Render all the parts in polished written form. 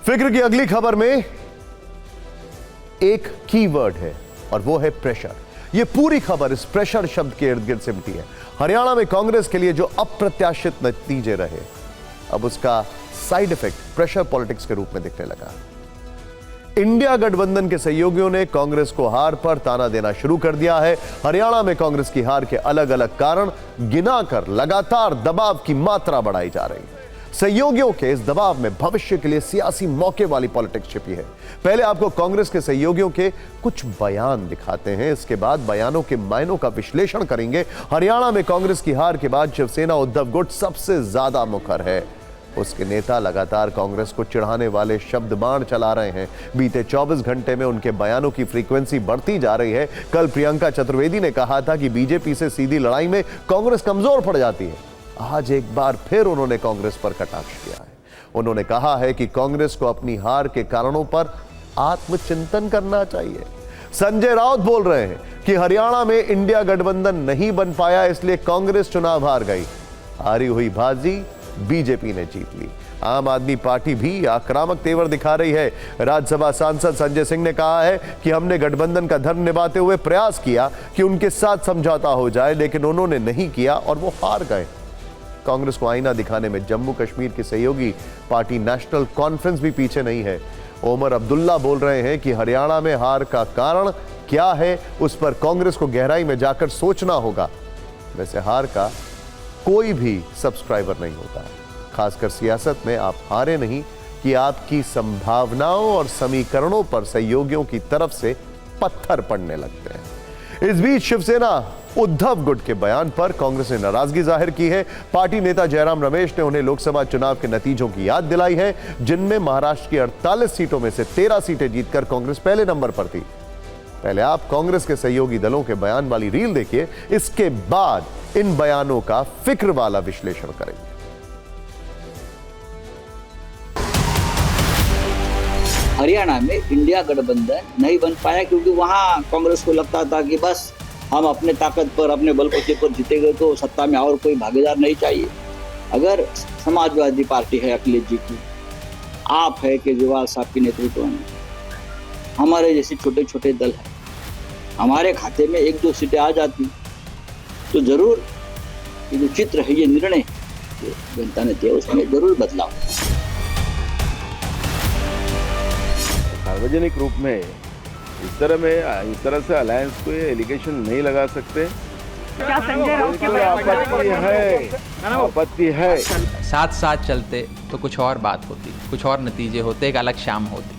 फिक्र की अगली खबर में एक कीवर्ड है और वो है प्रेशर। ये पूरी खबर इस प्रेशर शब्द के इर्द गिर्द सिमटी है। हरियाणा में कांग्रेस के लिए जो अप्रत्याशित नतीजे रहे, अब उसका साइड इफेक्ट प्रेशर पॉलिटिक्स के रूप में दिखने लगा। इंडिया गठबंधन के सहयोगियों ने कांग्रेस को हार पर ताना देना शुरू कर दिया है। हरियाणा में कांग्रेस की हार के अलग अलग कारण गिनाकर लगातार दबाव की मात्रा बढ़ाई जा रही है। सहयोगियों के इस दबाव में भविष्य के लिए सियासी मौके वाली पॉलिटिक्स छिपी है। पहले आपको कांग्रेस के सहयोगियों के कुछ बयान दिखाते हैं, इसके बाद बयानों के मायनों का विश्लेषण करेंगे। हरियाणा में कांग्रेस की हार के बाद शिवसेना उद्धव गुट सबसे ज्यादा मुखर है। उसके नेता लगातार कांग्रेस को चिढ़ाने वाले शब्द बाण चला रहे हैं। बीते 24 घंटे में उनके बयानों की फ्रीक्वेंसी बढ़ती जा रही है। कल प्रियंका चतुर्वेदी ने कहा था कि बीजेपी से सीधी लड़ाई में कांग्रेस कमजोर पड़ जाती है। आज एक बार फिर उन्होंने कांग्रेस पर कटाक्ष किया है। उन्होंने कहा है कि कांग्रेस को अपनी हार के कारणों पर आत्मचिंतन करना चाहिए। संजय राउत बोल रहे हैं कि हरियाणा में इंडिया गठबंधन नहीं बन पाया, इसलिए कांग्रेस चुनाव हार गई। हारी हुई बाजी बीजेपी ने जीत ली। आम आदमी पार्टी भी आक्रामक तेवर दिखा रही है। राज्यसभा सांसद संजय सिंह ने कहा है कि हमने गठबंधन का धर्म निभाते हुए प्रयास किया कि उनके साथ समझौता हो जाए, लेकिन उन्होंने नहीं किया और वो हार गए। कांग्रेस को आईना दिखाने में जम्मू कश्मीर की सहयोगी पार्टी नेशनल कॉन्फ्रेंस भी पीछे नहीं है। ओमर अब्दुल्ला बोल रहे हैं कि हरियाणा में हार का कारण क्या है, उस पर कांग्रेस को गहराई में जाकर सोचना होगा। वैसे हार का कोई भी सब्सक्राइबर नहीं होता, खासकर सियासत में आप हारे नहीं कि आपकी संभावनाओं और समीकरणों पर सहयोगियों की तरफ से पत्थर पड़ने लगते हैं। इस बीच शिवसेना उद्धव गुट के बयान पर कांग्रेस ने नाराजगी जाहिर की है। पार्टी नेता जयराम रमेश ने उन्हें लोकसभा चुनाव के नतीजों की याद दिलाई है, जिनमें महाराष्ट्र की 48 सीटों में से 13 सीटें जीतकर कांग्रेस पहले नंबर पर थी। पहले आप कांग्रेस के सहयोगी दलों के बयान वाली रील देखिए, इसके बाद इन बयानों का फिक्र वाला विश्लेषण करेंगे। हरियाणा में इंडिया गठबंधन नहीं बन पाया क्योंकि वहां कांग्रेस को लगता था कि बस हम अपने ताकत पर, अपने बलबूते पर जीतेंगे तो सत्ता में और कोई भागीदार नहीं चाहिए। अगर समाजवादी पार्टी है अखिलेश जी की, आप है केजरीवाल साहब के नेतृत्व में, हमारे जैसे छोटे छोटे दल है, हमारे खाते में 1-2 सीटें आ जाती तो जरूर ये जो चित्र है, ये निर्णय जो जनता ने दिया उसमें जरूर बदलाव। सार्वजनिक रूप में इस तरह से अलायंस को ये एलिगेशन नहीं लगा सकते। क्या संजय राउत के आपत्ति है। साथ साथ चलते तो कुछ और बात होती, कुछ और नतीजे होते, एक अलग शाम होती।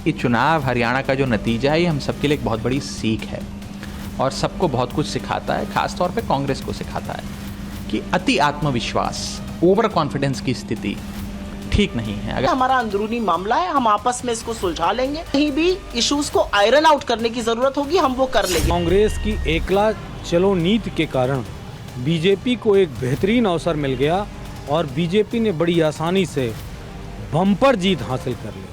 ये चुनाव हरियाणा का जो नतीजा है, ये हम सबके लिए एक बहुत बड़ी सीख है और सबको बहुत कुछ सिखाता है। खास तौर पे कांग्रेस को सिखाता है कि अति आत्मविश्वास, ओवर कॉन्फिडेंस की स्थिति ठीक नहीं है। अगर हमारा अंदरूनी मामला है, हम आपस में इसको सुलझा लेंगे। कहीं भी इश्यूज को आयरन आउट करने की जरूरत होगी, हम वो कर लेंगे। कांग्रेस की एकला चलो नीति के कारण बीजेपी को एक बेहतरीन अवसर मिल गया और बीजेपी ने बड़ी आसानी से बम्पर जीत हासिल कर ली।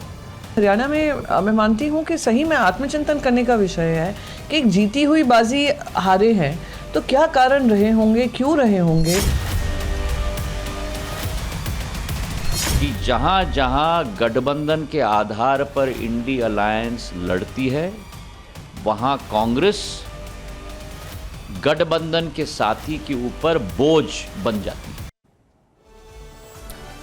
हरियाणा में मैं मानती हूँ कि सही में आत्मचिंतन करने का विषय है कि एक जीती हुई बाजी हारे हैं तो क्या कारण रहे होंगे, क्यों रहे होंगे। कि जहां जहां गठबंधन के आधार पर इंडी अलायंस लड़ती है, वहां कांग्रेस गठबंधन के साथी के ऊपर बोझ बन जाती है।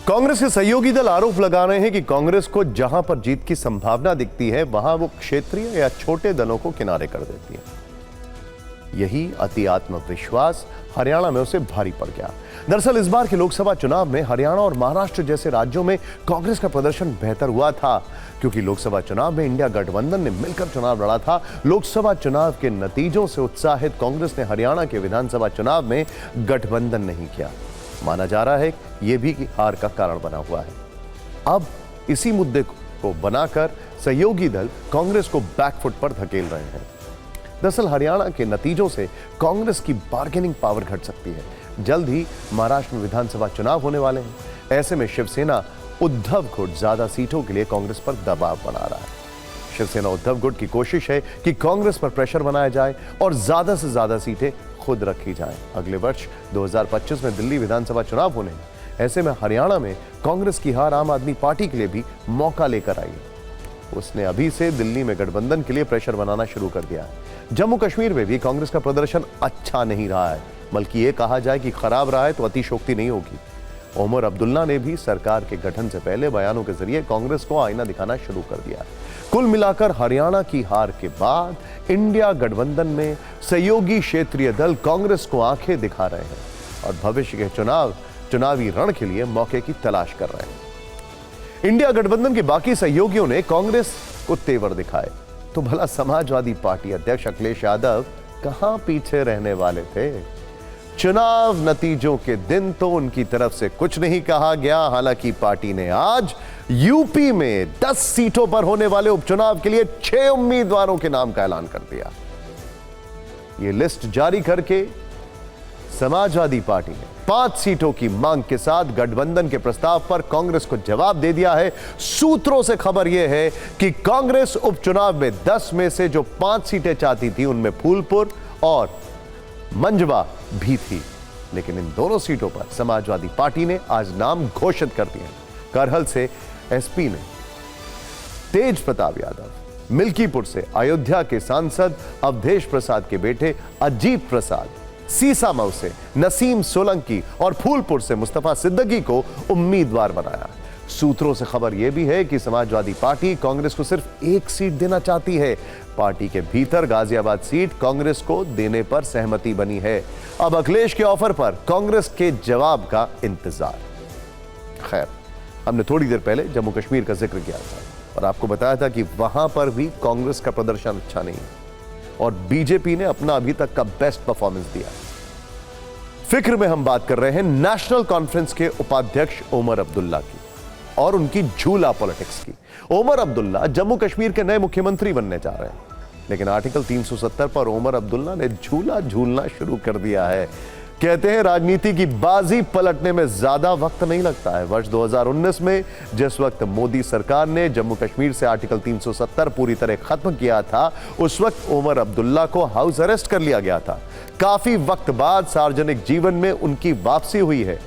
कांग्रेस के सहयोगी दल आरोप लगा रहे हैं कि कांग्रेस को जहां पर जीत की संभावना दिखती है, वहां वो क्षेत्रीय या छोटे दलों को किनारे कर देती है। यही अति आत्मविश्वास हरियाणा में उसे भारी पड़ गया। दरअसल इस बार के लोकसभा चुनाव में हरियाणा और महाराष्ट्र जैसे राज्यों में कांग्रेस का प्रदर्शन बेहतर हुआ था, क्योंकि लोकसभा चुनाव में इंडिया गठबंधन ने मिलकर चुनाव लड़ा था। लोकसभा चुनाव के नतीजों से उत्साहित कांग्रेस ने हरियाणा के विधानसभा चुनाव में गठबंधन नहीं किया। माना जा रहा है यह भी कि हार का कारण बना हुआ है। अब इसी मुद्दे को बनाकर सहयोगी दल कांग्रेस को बैकफुट पर धकेल रहे हैं। दरअसल हरियाणा के नतीजों से कांग्रेस की बार्गेनिंग पावर घट सकती है। जल्द ही महाराष्ट्र में विधानसभा चुनाव होने वाले हैं। ऐसे में शिवसेना उद्धव गुट ज्यादा सीटों के लिए कांग्रेस पर दबाव बना रहा है। शिवसेना उद्धव गुट की कोशिश है कि कांग्रेस पर प्रेशर बनाया जाए और ज्यादा से ज्यादा सीटें खुद रखी जाएं। अगले वर्ष 2025 में दिल्ली विधानसभा चुनाव होने हैं। ऐसे में हरियाणा में कांग्रेस की हार आम आदमी पार्टी के लिए भी मौका लेकर आई है। उसने अभी से दिल्ली में गठबंधन के लिए प्रेशर बनाना शुरू कर दिया है। जम्मू कश्मीर में भी कांग्रेस का प्रदर्शन अच्छा नहीं रहा है, बल्कि ये कहा जाए कि खराब रहा है तो अतिशोक्ति नहीं होगी। ओमर अब्दुल्ला ने भी सरकार के गठन से पहले बयानों के जरिए कांग्रेस को आईना दिखाना शुरू कर दिया। कुल मिलाकर हरियाणा की हार के बाद इंडिया गठबंधन में सहयोगी क्षेत्रीय दल कांग्रेस को आंखें दिखा रहे हैं और भविष्य के चुनावी रण के लिए मौके की तलाश कर रहे हैं। इंडिया गठबंधन के बाकी सहयोगियों ने कांग्रेस को तेवर दिखाए, तो भला समाजवादी पार्टी अध्यक्ष अखिलेश यादव कहां पीछे रहने वाले थे? चुनाव नतीजों के दिन तो उनकी तरफ से कुछ नहीं कहा गया। हालांकि पार्टी ने आज यूपी में 10 सीटों पर होने वाले उपचुनाव के लिए 6 उम्मीदवारों के नाम का ऐलान कर दिया। यह लिस्ट जारी करके समाजवादी पार्टी ने 5 सीटों की मांग के साथ गठबंधन के प्रस्ताव पर कांग्रेस को जवाब दे दिया है। सूत्रों से खबर यह है कि कांग्रेस उपचुनाव में 10 में से जो 5 सीटें चाहती थी उनमें फूलपुर और मंजवा भी थी, लेकिन इन दोनों सीटों पर समाजवादी पार्टी ने आज नाम घोषित कर दिए। करहल से एसपी ने तेज प्रताप यादव, मिल्कीपुर से अयोध्या के सांसद अवधेश प्रसाद के बेटे अजीत प्रसाद, सीसामऊ से नसीम सोलंकी और फूलपुर से मुस्तफा सिद्दीकी को उम्मीदवार बनाया। सूत्रों से खबर यह भी है कि समाजवादी पार्टी कांग्रेस को सिर्फ 1 सीट देना चाहती है। पार्टी के भीतर गाजियाबाद सीट कांग्रेस को देने पर सहमति बनी है। अब अखिलेश के ऑफर पर कांग्रेस के जवाब का इंतजार। खैर, हमने थोड़ी देर पहले जम्मू कश्मीर का जिक्र किया था और आपको बताया था कि वहां पर भी कांग्रेस का प्रदर्शन अच्छा नहीं है और बीजेपी ने अपना अभी तक का बेस्ट परफॉर्मेंस दिया। फिक्र में हम बात कर रहे हैं नेशनल कॉन्फ्रेंस के उपाध्यक्ष ओमर अब्दुल्ला की और उनकी झूला पॉलिटिक्स की। ओमर अब्दुल्ला जम्मू कश्मीर के नए मुख्यमंत्री बनने जा रहे हैं, लेकिन आर्टिकल 370 पर ओमर अब्दुल्ला ने झूला झूलना शुरू कर दिया है। कहते हैं राजनीति की बाजी पलटने में ज्यादा वक्त नहीं लगता है। वर्ष 2019 में जिस वक्त मोदी सरकार ने जम्मू कश्मीर से आर्टिकल 370 पूरी तरह खत्म किया था, उस वक्त ओमर अब्दुल्ला को हाउस अरेस्ट कर लिया गया था। काफी वक्त बाद सार्वजनिक जीवन में उनकी वापसी हुई है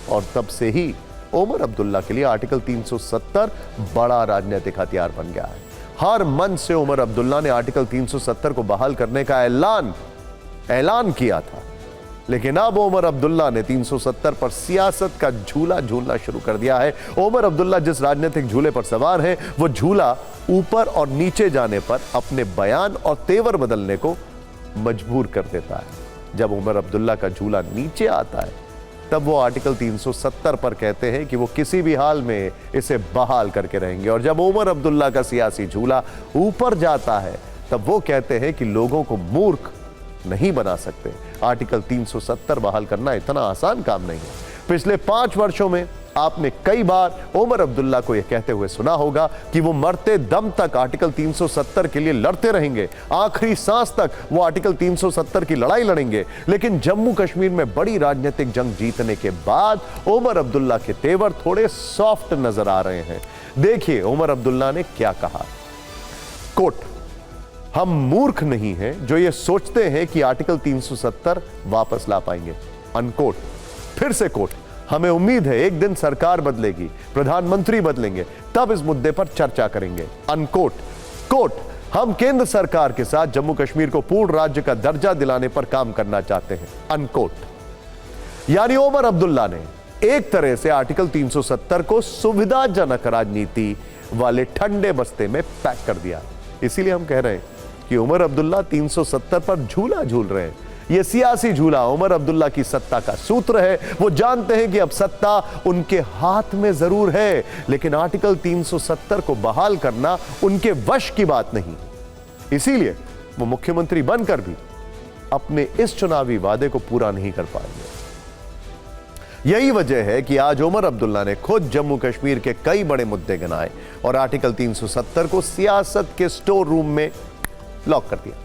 और तब से ही ओमर अब्दुल्ला के लिए आर्टिकल 370 बड़ा राजनीतिक हथियार बन गया है। हर मंच से ओमर अब्दुल्ला ने आर्टिकल 370 को बहाल करने का ऐलान किया था, लेकिन अब ओमर अब्दुल्ला ने 370 पर सियासत का झूला झूलना शुरू कर दिया है। ओमर अब्दुल्ला जिस राजनीतिक झूले पर सवार है, वो झूला ऊपर और नीचे जाने पर अपने बयान और तेवर बदलने को मजबूर कर देता है। जब ओमर अब्दुल्ला का झूला नीचे आता है, तब वो आर्टिकल 370 पर कहते हैं कि वो किसी भी हाल में इसे बहाल करके रहेंगे, और जब ओमर अब्दुल्ला का सियासी झूला ऊपर जाता है, तब वो कहते हैं कि लोगों को मूर्ख नहीं बना सकते। आर्टिकल 370 बहाल करना इतना आसान काम नहीं है। पिछले 5 वर्षों में आपने कई बार ओमर अब्दुल्ला को यह कहते हुए सुना होगा कि वो मरते दम तक आर्टिकल 370 के लिए लड़ते रहेंगे, आखिरी सांस तक वो आर्टिकल 370 की लड़ाई लड़ेंगे। लेकिन जम्मू कश्मीर में बड़ी राजनीतिक जंग जीतने के बाद ओमर अब्दुल्ला के तेवर थोड़े सॉफ्ट नजर आ रहे हैं। देखिए ओमर अब्दुल्ला ने क्या कहा। कोट, हम मूर्ख नहीं हैं जो ये सोचते हैं कि आर्टिकल 370 वापस ला पाएंगे। अनकोट। फिर से कोट, हमें उम्मीद है एक दिन सरकार बदलेगी, प्रधानमंत्री बदलेंगे, तब इस मुद्दे पर चर्चा करेंगे। अनकोट। कोट, हम केंद्र सरकार के साथ जम्मू कश्मीर को पूर्ण राज्य का दर्जा दिलाने पर काम करना चाहते हैं। अनकोट। यानी ओमर अब्दुल्ला ने एक तरह से आर्टिकल 370 को सुविधाजनक राजनीति वाले ठंडे बस्ते में पैक कर दिया। इसीलिए हम कह रहे हैं कि ओमर अब्दुल्ला 370 पर झूला झूल रहे हैं। यह सियासी झूला ओमर अब्दुल्ला की सत्ता का सूत्र है। वो जानते हैं कि अब सत्ता उनके हाथ में जरूर है, लेकिन आर्टिकल 370 को बहाल करना उनके वश की बात नहीं। इसीलिए वो मुख्यमंत्री बनकर भी अपने इस चुनावी वादे को पूरा नहीं कर पाएंगे। यही वजह है कि आज ओमर अब्दुल्ला ने खुद जम्मू कश्मीर के कई बड़े मुद्दे गिनाए और आर्टिकल 370 को सियासत के स्टोर रूम में लॉक कर दिया।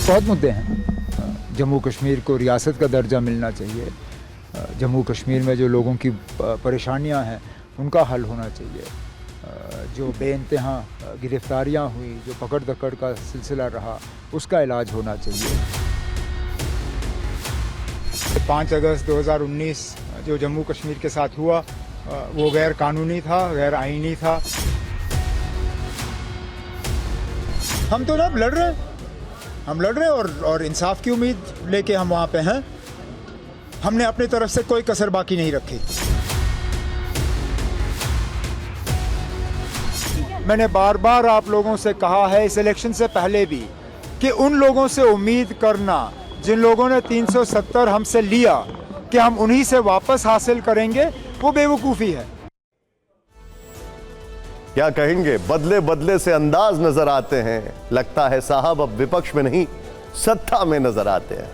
बहुत मुद्दे हैं। जम्मू कश्मीर को रियासत का दर्जा मिलना चाहिए। जम्मू कश्मीर में जो लोगों की परेशानियां हैं उनका हल होना चाहिए। जो बेइंतहा गिरफ्तारियां हुई, जो पकड़ दकड़ का सिलसिला रहा, उसका इलाज होना चाहिए। 5 अगस्त 2019 जो जम्मू कश्मीर के साथ हुआ वो गैर कानूनी था, गैर आईनी था। हम तो अब लड़ रहे हैं, हम लड़ रहे हैं और इंसाफ की उम्मीद लेके हम वहाँ पे हैं। हमने अपनी तरफ से कोई कसर बाकी नहीं रखी। मैंने बार बार आप लोगों से कहा है इस इलेक्शन से पहले भी कि उन लोगों से उम्मीद करना जिन लोगों ने 370 हमसे लिया कि हम उन्हीं से वापस हासिल करेंगे, वो बेवकूफ़ी है। क्या कहेंगे, बदले बदले से अंदाज नजर आते हैं। लगता है साहब अब विपक्ष में नहीं सत्ता में नजर आते हैं।